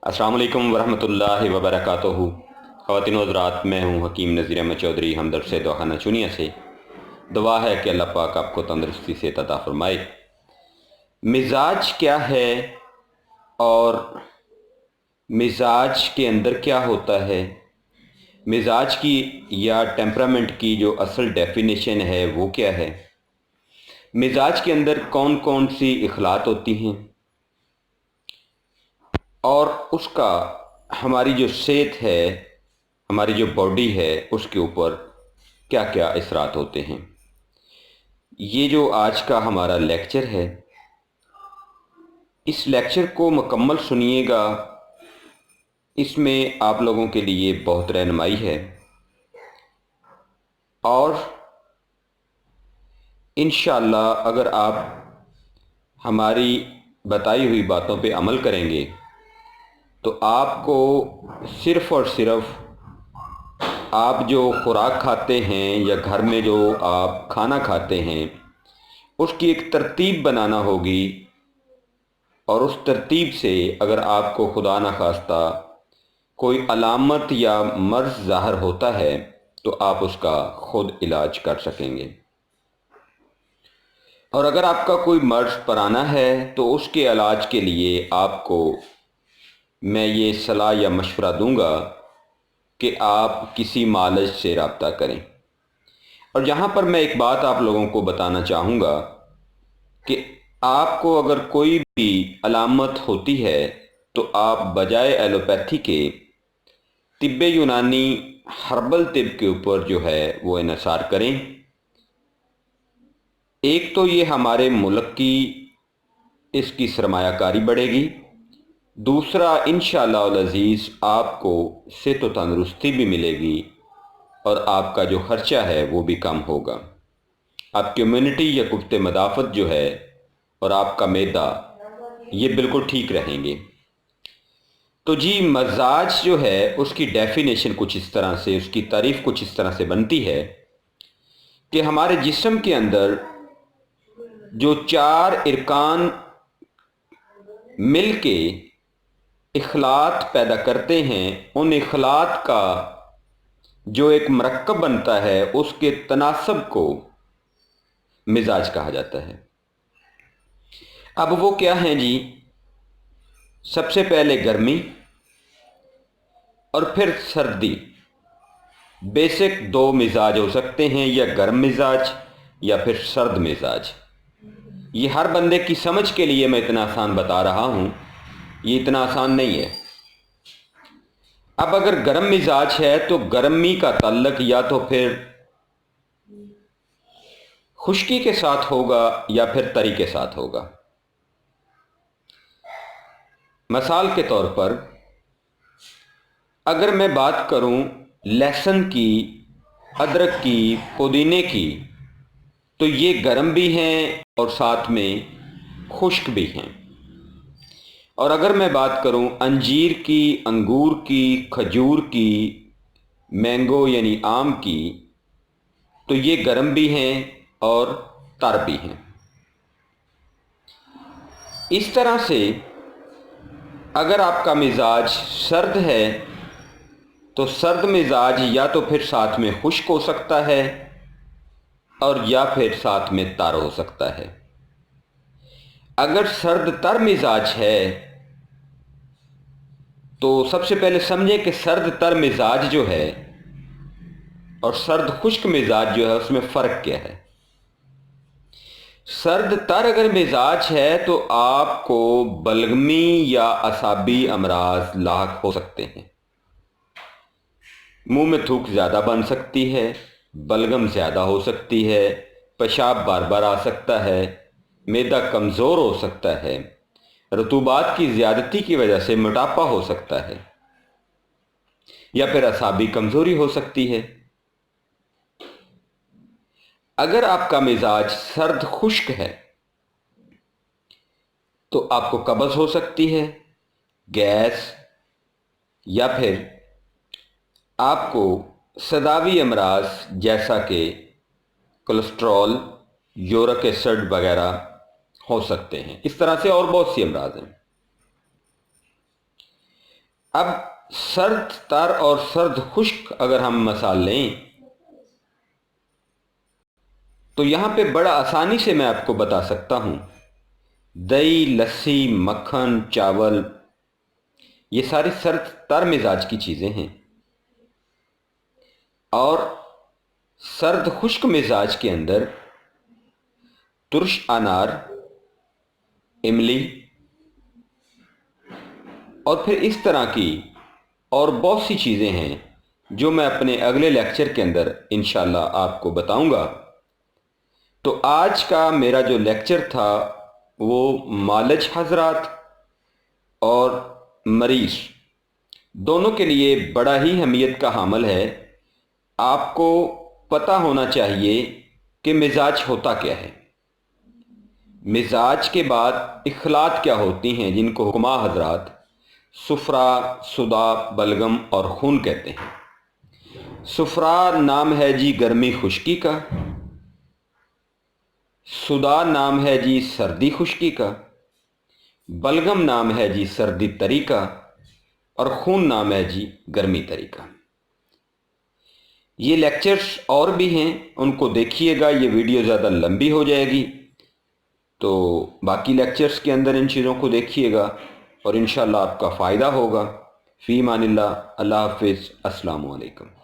अस्सलाम वालेकुम वरहमतुल्लाहि वबरकातुहू। ख़वातीन व हज़रात, मैं हूँ हकीम नज़ीर अहमद चौधरी हमदर्द से दवाखाना चुनिया से। दुआ है कि अल्लाह पाक आपको तंदुरुस्ती से अता फरमाए। मिजाज क्या है और मिजाज के अंदर क्या होता है, मिजाज की या टेम्परामेंट की जो असल डेफिनेशन है वो क्या है, मिजाज के अंदर कौन कौन सी इखलात होती हैं और उसका हमारी जो सेहत है, हमारी जो बॉडी है, उसके ऊपर क्या क्या असरात होते हैं। ये जो आज का हमारा लेक्चर है, इस लेक्चर को मुकम्मल सुनिएगा। इसमें आप लोगों के लिए बहुत रहनुमाई है और इंशाअल्लाह अगर आप हमारी बताई हुई बातों पे अमल करेंगे तो आपको सिर्फ़ और सिर्फ़ आप जो खुराक खाते हैं या घर में जो आप खाना खाते हैं उसकी एक तरतीब बनाना होगी, और उस तरतीब से अगर आपको खुदा न खास्ता कोई अलामत या मर्ज़ ज़ाहिर होता है तो आप उसका ख़ुद इलाज कर सकेंगे। और अगर आपका कोई मर्ज़ पुराना है तो उसके इलाज के लिए आपको मैं ये सलाह या मशवरा दूंगा कि आप किसी मालिज से रब्ता करें। और यहाँ पर मैं एक बात आप लोगों को बताना चाहूँगा कि आपको अगर कोई भी अलामत होती है तो आप बजाय एलोपैथी के तिब्बे यूनानी हर्बल तिब के ऊपर जो है वो इन्हिसार करें। एक तो ये हमारे मुल्क की इसकी सरमायाकारी बढ़ेगी, दूसरा इंशाअल्लाह अज़ीज़ आपको सेहत व तंदुरुस्ती भी मिलेगी और आपका जो ख़र्चा है वो भी कम होगा। आपकी इम्यूनिटी या कुफ्ते मदाफ़त जो है और आपका मैदा ये बिल्कुल ठीक रहेंगे। तो जी, मजाज जो है उसकी डेफिनेशन कुछ इस तरह से, उसकी तारीफ़ कुछ इस तरह से बनती है कि हमारे जिस्म के अंदर जो चार इरकान मिल के इखलात पैदा करते हैं, उन इखलात का जो एक मरकब बनता है उसके तनासब को मिजाज कहा जाता है। अब वो क्या हैं जी? सबसे पहले गर्मी और फिर सर्दी। बेसिक दो मिजाज हो सकते हैं, या गर्म मिजाज या फिर सर्द मिजाज। ये हर बंदे की समझ के लिए मैं इतना आसान बता रहा हूँ, ये इतना आसान नहीं है। अब अगर गर्म मिजाज है तो गर्मी का ताल्लुक या तो फिर खुश्की के साथ होगा या फिर तरी के साथ होगा। मिसाल के तौर पर अगर मैं बात करूं लहसुन की, अदरक की, पुदीने की, तो ये गर्म भी हैं और साथ में खुश्क भी हैं। और अगर मैं बात करूं अंजीर की, अंगूर की, खजूर की, मैंगो यानी आम की, तो ये गर्म भी हैं और तर भी हैं। इस तरह से अगर आपका मिजाज सर्द है तो सर्द मिजाज या तो फिर साथ में खुश्क हो सकता है और या फिर साथ में तर हो सकता है। अगर सर्द तर मिजाज है तो सबसे पहले समझें कि सर्द तर मिजाज जो है और सर्द खुश्क मिजाज जो है उसमें फ़र्क क्या है। सर्द तर अगर मिजाज है तो आपको बलगमी या असाबी अमराज लाक हो सकते हैं। मुंह में थूक ज़्यादा बन सकती है, बलगम ज़्यादा हो सकती है, पेशाब बार बार आ सकता है, मैदा कमज़ोर हो सकता है, रतूबात की ज़्यादती की वजह से मोटापा हो सकता है, या फिर असाबी कमज़ोरी हो सकती है। अगर आपका मिजाज सर्द खुश्क है तो आपको कब्ज़ हो सकती है, गैस, या फिर आपको सदावी अमराज जैसा कि कोलेस्ट्रॉल, यूरिक एसिड वगैरह हो सकते हैं। इस तरह से और बहुत सी अमराज हैं। اب سرد تر اور سرد خشک اگر ہم مثال لیں تو یہاں پہ بڑا آسانی سے میں آپ کو بتا سکتا ہوں، دہی، لسی، مکھن، چاول، یہ ساری سرد تر مزاج کی چیزیں ہیں، اور سرد خشک مزاج کے اندر ترش انار، املی اور پھر اس طرح کی اور بہت سی چیزیں ہیں جو میں اپنے اگلے لیکچر کے اندر انشاءاللہ آپ کو بتاؤں گا۔ تو آج کا میرا جو لیکچر تھا وہ مالج حضرات اور مریض دونوں کے لیے بڑا ہی اہمیت کا حامل ہے۔ آپ کو پتہ ہونا چاہیے کہ مزاج ہوتا کیا ہے، مزاج کے بعد اخلاط کیا ہوتی ہیں جن کو حکما حضرات صفرا، صداع، بلغم اور خون کہتے ہیں۔ صفرا نام ہے جی گرمی خشکی کا، صداع نام ہے جی سردی خشکی کا، بلغم نام ہے جی سردی تری کا، اور خون نام ہے جی گرمی تری کا۔ یہ لیکچرز اور بھی ہیں، ان کو دیکھیے گا، یہ ویڈیو زیادہ لمبی ہو جائے گی، تو باقی لیکچرز کے اندر ان چیزوں کو دیکھیے گا اور انشاءاللہ آپ کا فائدہ ہوگا۔ فی امان اللہ، اللہ حافظ، السلام علیکم۔